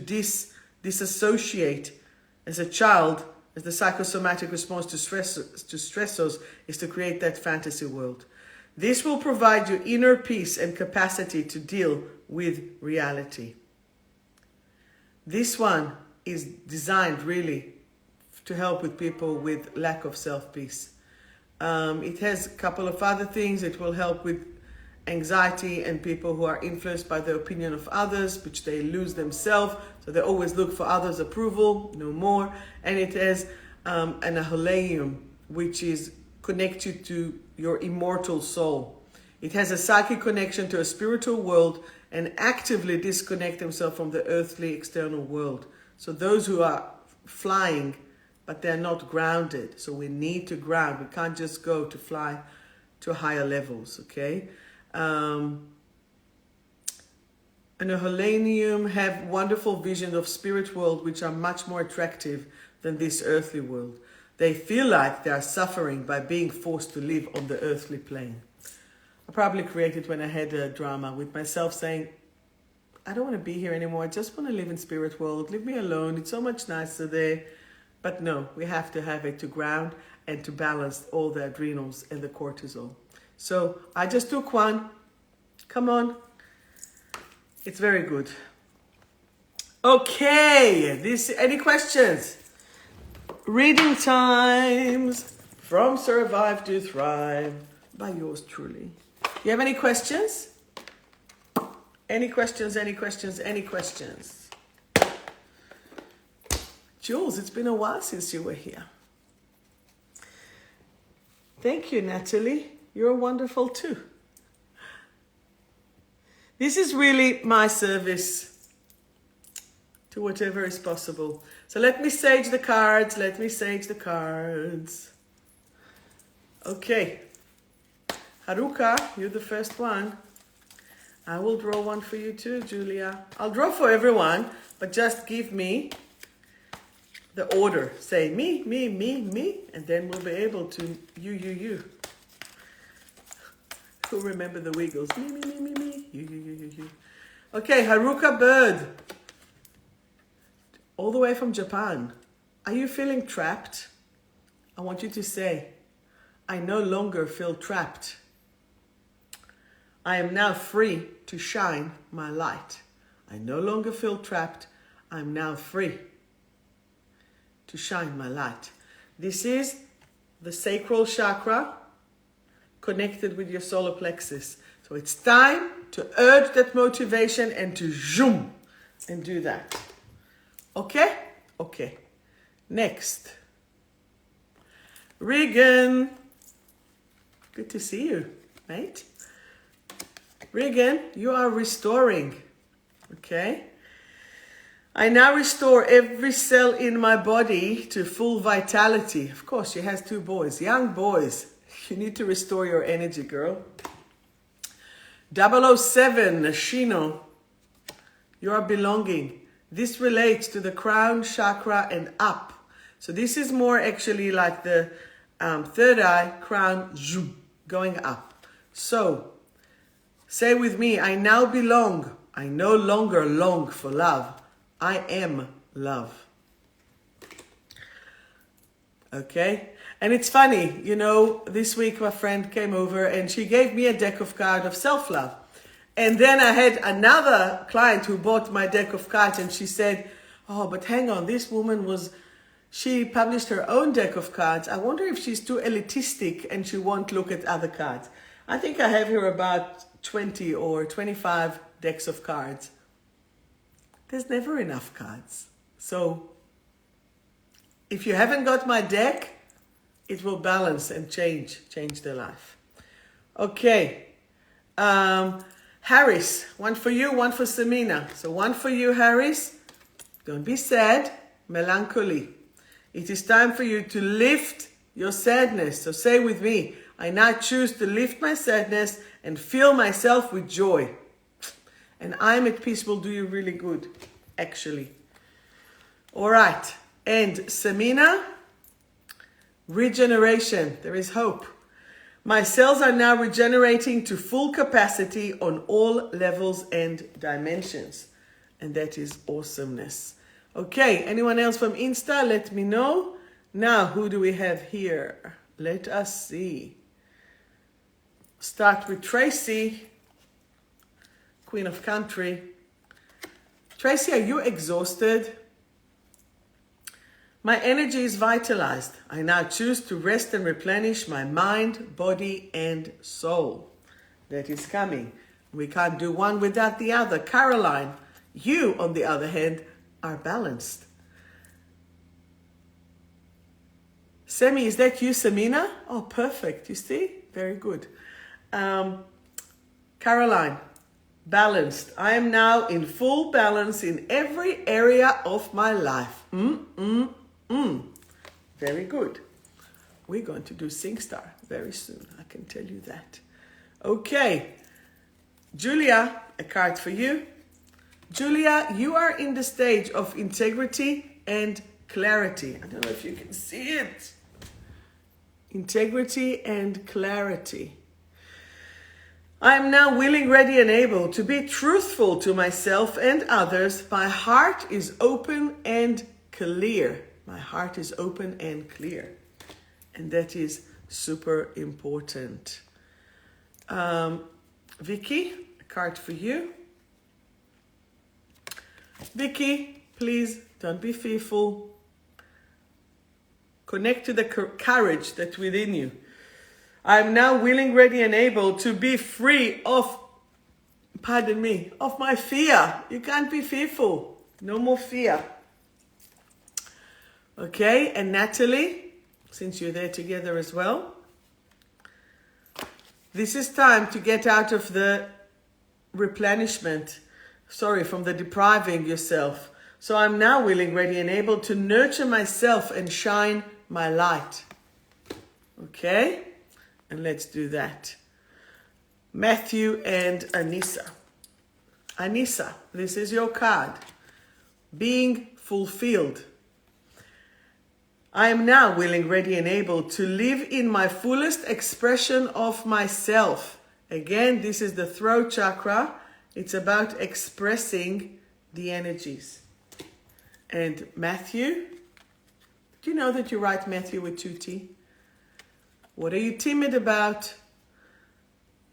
disassociate. As a child, as the psychosomatic response to stressors is to create that fantasy world. This will provide you inner peace and capacity to deal with reality. This one is designed really to help with people with lack of self-peace. It has a couple of other things. It will help with anxiety and people who are influenced by the opinion of others, which they lose themselves. So they always look for others' approval, no more. And it has an 𝗿𝗏𝗡𝗙, which is connect you to your immortal soul. It has a psychic connection to a spiritual world and actively disconnect themselves from the earthly external world. So those who are flying, but they're not grounded. So we need to ground. We can't just go to fly to higher levels, okay? And 𝗿𝗏𝗡𝗙 have wonderful visions of spirit world which are much more attractive than this earthly world. They feel like they are suffering by being forced to live on the earthly plane. I probably created when I had a drama with myself saying, I don't want to be here anymore. I just want to live in spirit world. Leave me alone. It's so much nicer there. But no, we have to have it to ground and to balance all the adrenals and the cortisol. So I just took one. Come on. It's very good. Okay. Any questions? Reading times from Survive to Thrive by yours truly. You have any questions? Any questions? Jules, it's been a while since you were here. Thank you, Natalie. You're wonderful too. This is really my service to whatever is possible. So let me sage the cards. Okay. Haruka, you're the first one. I will draw one for you too, Julia. I'll draw for everyone, but just give me the order. Say me, and then we'll be able to you. Who remember the Wiggles? Me, you. Okay, Haruka Bird. All the way from Japan. Are you feeling trapped? I want you to say, I no longer feel trapped. I am now free to shine my light. I no longer feel trapped. I'm now free to shine my light. This is the sacral chakra connected with your solar plexus. So it's time to urge that motivation and to zoom and do that. Okay? Okay. Next. Regan. Good to see you, mate. Regan, you are restoring. Okay. I now restore every cell in my body to full vitality. Of course, she has 2 boys, young boys. You need to restore your energy, girl. 007, Shino, you are belonging. This relates to the crown chakra and up. So this is more actually like the third eye, crown, zoom, going up. So say with me, I now belong. I no longer long for love. I am love. Okay? And it's funny, you know, this week my friend came over and she gave me a deck of cards of self-love. And then I had another client who bought my deck of cards and she said, oh, but hang on, this woman she published her own deck of cards. I wonder if she's too elitistic and she won't look at other cards. I think I have here about 20 or 25 decks of cards. There's never enough cards. So if you haven't got my deck, it will balance and change their life. Okay. Harris, one for you, one for Samina. So one for you, Harris. Don't be sad. Melancholy. It is time for you to lift your sadness. So say with me, I now choose to lift my sadness and fill myself with joy. And I'm at peace will do you really good, actually. All right. And Samina, regeneration. There is hope. My cells are now regenerating to full capacity on all levels and dimensions. And that is awesomeness. Okay, anyone else from Insta? Let me know. Now, who do we have here? Let us see. Start with Tracy, Queen of Country. Tracy, are you exhausted? My energy is vitalized. I now choose to rest and replenish my mind, body, and soul. That is coming. We can't do one without the other. Caroline, you, on the other hand, are balanced. Semi, is that you, Samina? Oh, perfect. You see? Very good. Caroline, balanced. I am now in full balance in every area of my life. Very good. We're going to do SingStar very soon. I can tell you that. Okay. Julia, a card for you. Julia, you are in the stage of integrity and clarity. I don't know if you can see it. Integrity and clarity. I am now willing, ready, and able to be truthful to myself and others. My heart is open and clear. My heart is open and clear. And that is super important. Vicky, a card for you. Vicky, please don't be fearful. Connect to the courage that's within you. I am now willing, ready, and able to be free of, of my fear. You can't be fearful. No more fear. Okay, and Natalie, since you're there together as well, this is time to get out of the replenishment, from the depriving yourself. So I'm now willing, ready, and able to nurture myself and shine my light. Okay, and let's do that. Matthew and Anissa. Anissa, this is your card. Being fulfilled. I am now willing, ready, and able to live in my fullest expression of myself. Again, this is the throat chakra. It's about expressing the energies. And Matthew, do you know that you write Matthew with 2 T? What are you timid about?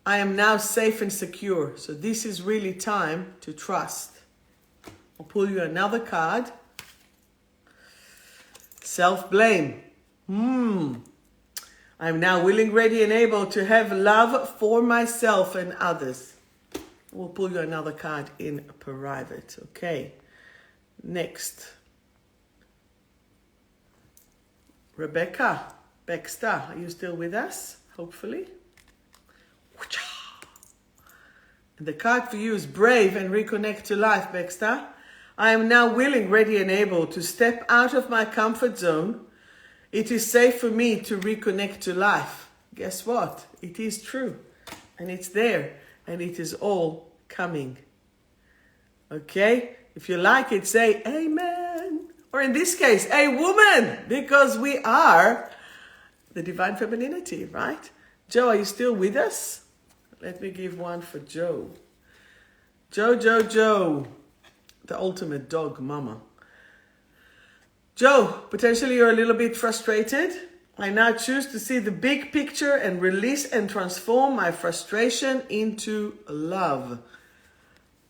I am now safe and secure. So this is really time to trust. I'll pull you another card. Self-blame. I'm now willing, ready, and able to have love for myself and others. We'll pull you another card in private. Okay. Next. Rebecca Baxter, are you still with us? Hopefully. And the card for you is brave and reconnect to life, 𝗵𝘃𝗲. I am now willing, ready, and able to step out of my comfort zone. It is safe for me to reconnect to life. Guess what? It is true. And it's there. And it is all coming. Okay? If you like it, say amen. Or in this case, a woman. Because we are the divine femininity, right? Joe, are you still with us? Let me give one for Joe. Joe. The ultimate dog mama. Joe, potentially you're a little bit frustrated. I now choose to see the big picture and release and transform my frustration into love.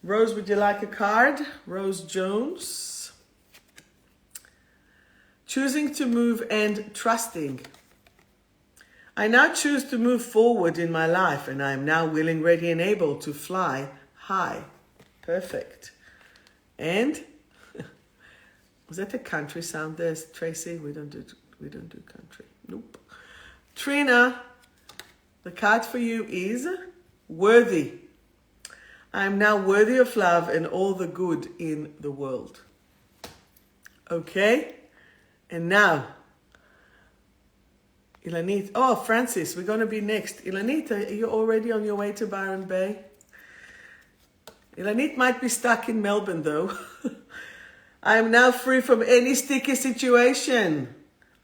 Rose, would you like a card? Rose Jones. Choosing to move and trusting. I now choose to move forward in my life, and I am now willing, ready, and able to fly high. Perfect. And was that a country sound there, Tracy? We don't do country. Nope. Trina, the card for you is worthy. I am now worthy of love and all the good in the world. Okay? And now, Ilanit. Oh, Francis, we're going to be next. Ilanit, are you already on your way to Byron Bay? Ilanit might be stuck in Melbourne, though. I am now free from any sticky situation.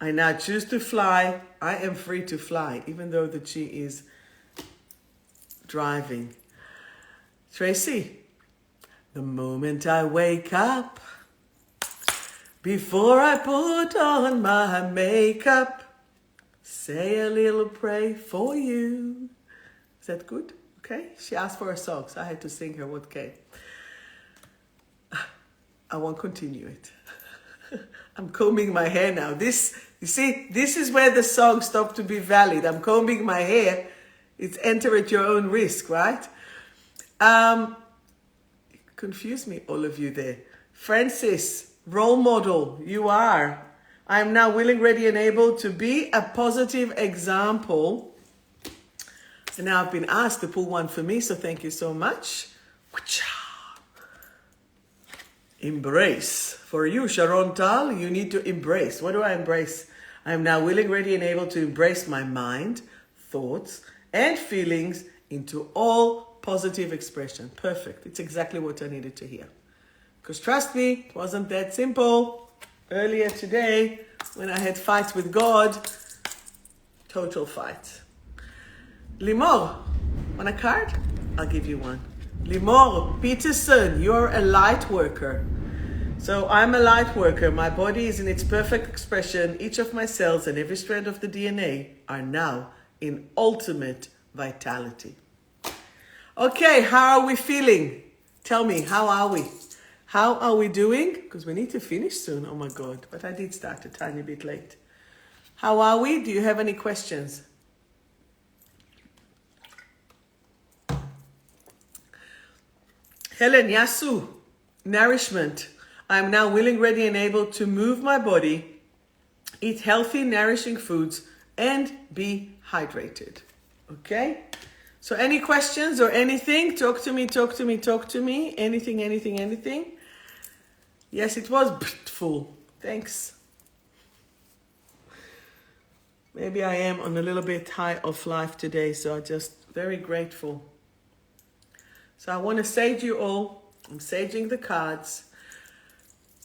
I now choose to fly. I am free to fly, even though that she is driving. Tracy, the moment I wake up, before I put on my makeup, say a little pray for you. Is that good? Okay. She asked for a song, so I had to sing her what came. I won't continue it. I'm combing my hair now. You see, this is where the song stopped to be valid. I'm combing my hair. It's enter at your own risk, right? Confuse me, all of you there. Francis, role model, you are. I am now willing, ready, and able to be a positive example. And now I've been asked to pull one for me, so thank you so much. Embrace. For you, Sharon Tal, you need to embrace. What do I embrace? I am now willing, ready, and able to embrace my mind, thoughts, and feelings into all positive expression. Perfect. It's exactly what I needed to hear. Because trust me, it wasn't that simple. Earlier today, when I had fights with God, total fight. Limor, want a card? I'll give you one. Limor Peterson, you're a light worker. So I'm a light worker. My body is in its perfect expression. Each of my cells and every strand of the DNA are now in ultimate vitality. Okay, how are we feeling? Tell me, how are we? How are we doing? Because we need to finish soon. Oh my God. But I did start a tiny bit late. How are we? Do you have any questions? Helen Yasu, nourishment. I am now willing, ready, and able to move my body, eat healthy, nourishing foods, and be hydrated. Okay? So any questions or anything? Talk to me. Anything. Yes, it was full. Thanks. Maybe I am on a little bit high of life today, so I'm just very grateful. So I want to sage you all. I'm saging the cards.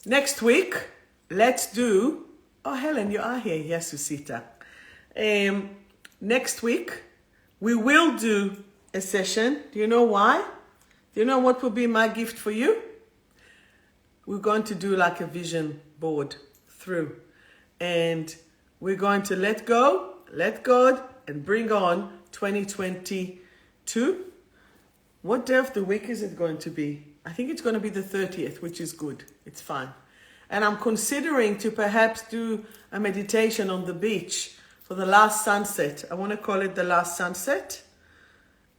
Next week, let's do... Oh, Helen, you are here. Yes, Susita. Next week, we will do a session. Do you know why? Do you know what will be my gift for you? We're going to do like a vision board through. And we're going to let go, let God, and bring on 2022. What day of the week is it going to be? I think it's going to be the 30th, which is good. It's fine. And I'm considering to perhaps do a meditation on the beach for the last sunset. I want to call it the last sunset.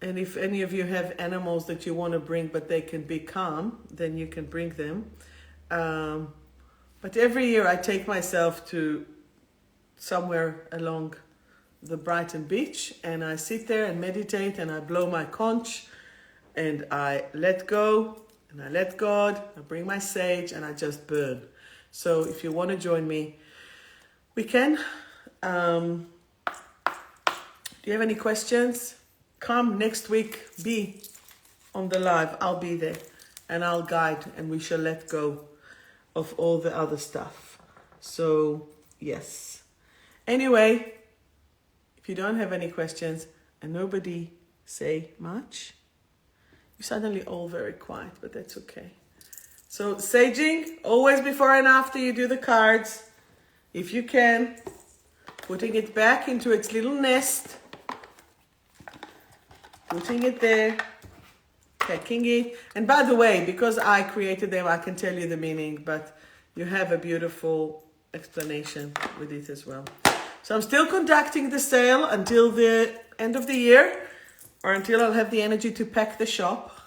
And if any of you have animals that you want to bring, but they can be calm, then you can bring them. But every year I take myself to somewhere along the Brighton beach, and I sit there and meditate, and I blow my conch, and I let go, and I let God, I bring my sage, and I just burn. So if you want to join me, we can. Do you have any questions? Come next week, be on the live. I'll be there, and I'll guide, and we shall let go of all the other stuff. So, yes. Anyway, if you don't have any questions, and nobody say much, you're suddenly all very quiet, but that's okay. So, saging, always before and after you do the cards, if you can, putting it back into its little nest, putting it there, pecking it. And by the way, because I created them, I can tell you the meaning, but you have a beautiful explanation with it as well. So I'm still conducting the sale until the end of the year, or until I'll have the energy to pack the shop.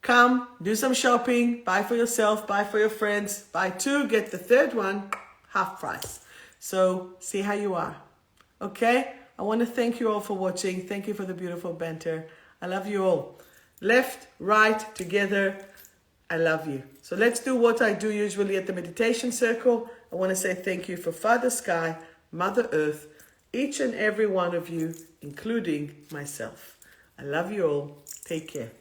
Come, do some shopping, buy for yourself, buy for your friends, buy two, get the third one, half price. So see how you are. Okay? I want to thank you all for watching. Thank you for the beautiful banter. I love you all. Left, right, together. I love you. So let's do what I do usually at the meditation circle. I want to say thank you for Father Sky, Mother Earth, each and every one of you, including myself. I love you all. Take care.